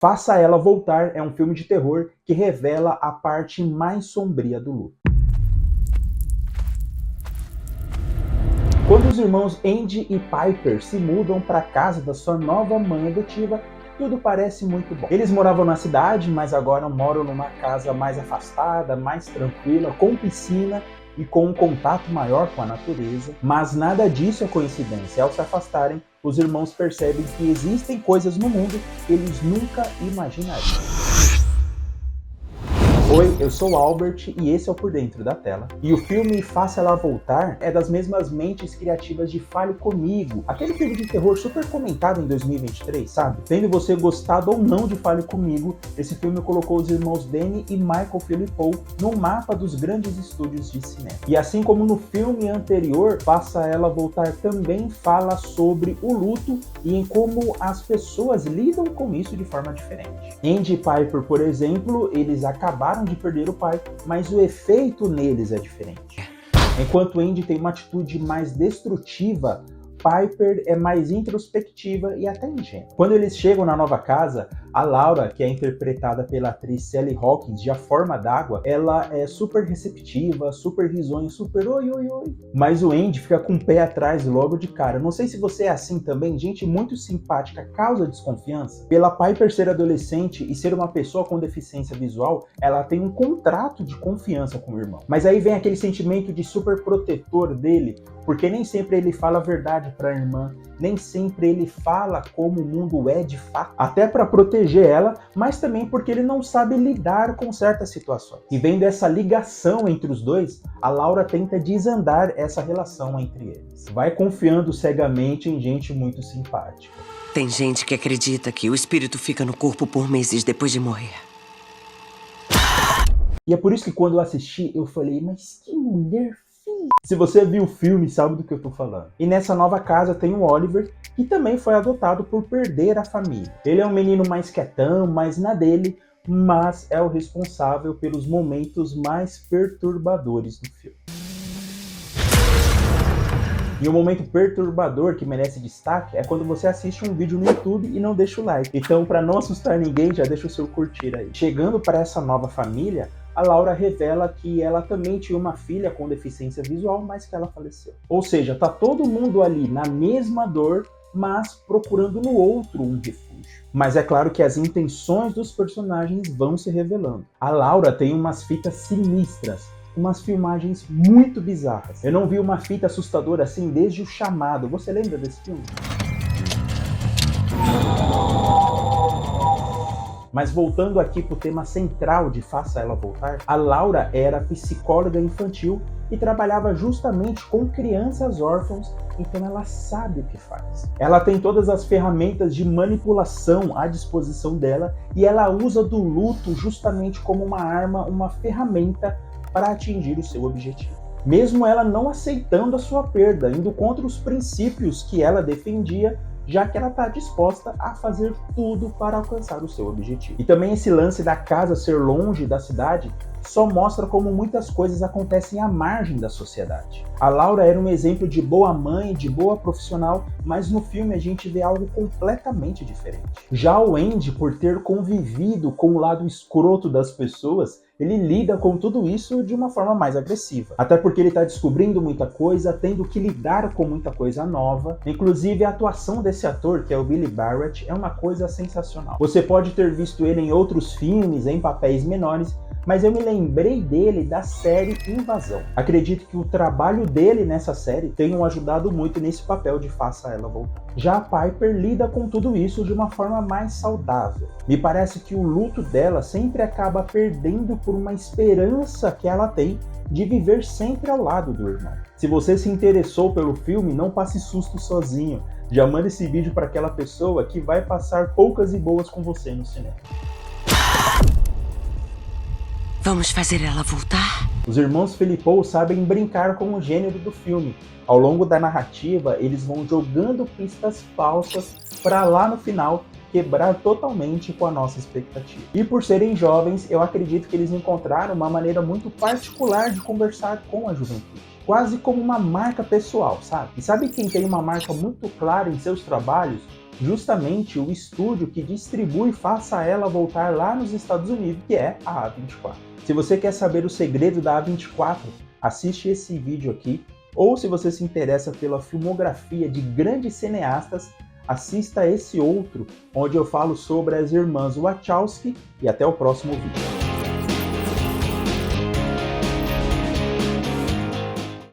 Faça Ela Voltar é um filme de terror que revela a parte mais sombria do luto. Quando os irmãos Andy e Piper se mudam para a casa da sua nova mãe adotiva, tudo parece muito bom. Eles moravam na cidade, mas agora moram numa casa mais afastada, mais tranquila, com piscina e com um contato maior com a natureza. Mas nada disso é coincidência. Ao se afastarem, os irmãos percebem que existem coisas no mundo que eles nunca imaginariam. Oi, eu sou o Albert e esse é o Por Dentro da Tela. E o filme Faça Ela Voltar é das mesmas mentes criativas de Fale Comigo, aquele filme de terror super comentado em 2023, sabe? Tendo você gostado ou não de Fale Comigo, esse filme colocou os irmãos Danny e Michael Philippou no mapa dos grandes estúdios de cinema. E assim como no filme anterior, Faça Ela Voltar também fala sobre o luto e em como as pessoas lidam com isso de forma diferente. Andy e Piper, por exemplo, eles acabaram de perder o pai, mas o efeito neles é diferente. Enquanto Andy tem uma atitude mais destrutiva, Piper é mais introspectiva e até ingênua. Quando eles chegam na nova casa, a Laura, que é interpretada pela atriz Sally Hawkins, de A Forma d'Água, ela é super receptiva, super risonha, super oi, oi, oi. Mas o Andy fica com o pé atrás logo de cara. Não sei se você é assim também, gente muito simpática causa desconfiança. Pela Piper ser adolescente e ser uma pessoa com deficiência visual, ela tem um contrato de confiança com o irmão. Mas aí vem aquele sentimento de super protetor dele, porque nem sempre ele fala a verdade para a irmã, nem sempre ele fala como o mundo é de fato, até para proteger ela, mas também porque ele não sabe lidar com certas situações. E vendo essa ligação entre os dois, a Laura tenta desandar essa relação entre eles. Vai confiando cegamente em gente muito simpática. Tem gente que acredita que o espírito fica no corpo por meses depois de morrer. E é por isso que quando eu assisti, eu falei, mas que mulher. Se você viu o filme, sabe do que eu tô falando. E nessa nova casa tem o Oliver, que também foi adotado por perder a família. Ele é um menino mais quietão, mais na dele, mas é o responsável pelos momentos mais perturbadores do filme. E um momento perturbador que merece destaque é quando você assiste um vídeo no YouTube e não deixa o like. Então, para não assustar ninguém, já deixa o seu curtir aí. Chegando para essa nova família, a Laura revela que ela também tinha uma filha com deficiência visual, mas que ela faleceu. Ou seja, tá todo mundo ali na mesma dor, mas procurando no outro um refúgio. Mas é claro que as intenções dos personagens vão se revelando. A Laura tem umas fitas sinistras, umas filmagens muito bizarras. Eu não vi uma fita assustadora assim desde O Chamado. Você lembra desse filme? Mas voltando aqui para o tema central de Faça Ela Voltar, a Laura era psicóloga infantil e trabalhava justamente com crianças órfãos, então ela sabe o que faz. Ela tem todas as ferramentas de manipulação à disposição dela e ela usa do luto justamente como uma arma, uma ferramenta para atingir o seu objetivo. Mesmo ela não aceitando a sua perda, indo contra os princípios que ela defendia, já que ela está disposta a fazer tudo para alcançar o seu objetivo. E também esse lance da casa ser longe da cidade só mostra como muitas coisas acontecem à margem da sociedade. A Laura era um exemplo de boa mãe, de boa profissional, mas no filme a gente vê algo completamente diferente. Já o Andy, por ter convivido com o lado escroto das pessoas, ele lida com tudo isso de uma forma mais agressiva. Até porque ele está descobrindo muita coisa, tendo que lidar com muita coisa nova. Inclusive a atuação desse ator, que é o Billy Barrett, é uma coisa sensacional. Você pode ter visto ele em outros filmes, em papéis menores, mas eu me lembrei dele da série Invasão. Acredito que o trabalho dele nessa série tenha ajudado muito nesse papel de Faça Ela Voltar. Já a Piper lida com tudo isso de uma forma mais saudável. Me parece que o luto dela sempre acaba perdendo por uma esperança que ela tem de viver sempre ao lado do irmão. Se você se interessou pelo filme, não passe susto sozinho. Já manda esse vídeo para aquela pessoa que vai passar poucas e boas com você no cinema. Vamos fazer ela voltar? Os irmãos Philippou sabem brincar com o gênero do filme. Ao longo da narrativa, eles vão jogando pistas falsas para lá no final quebrar totalmente com a nossa expectativa. E por serem jovens, eu acredito que eles encontraram uma maneira muito particular de conversar com a juventude. Quase como uma marca pessoal, sabe? E sabe quem tem uma marca muito clara em seus trabalhos? justamente o estúdio que distribui Faça Ela Voltar lá nos Estados Unidos, que é a A24. Se você quer saber o segredo da A24, assiste esse vídeo aqui, ou se você se interessa pela filmografia de grandes cineastas, assista esse outro, onde eu falo sobre as irmãs Wachowski, e até o próximo vídeo.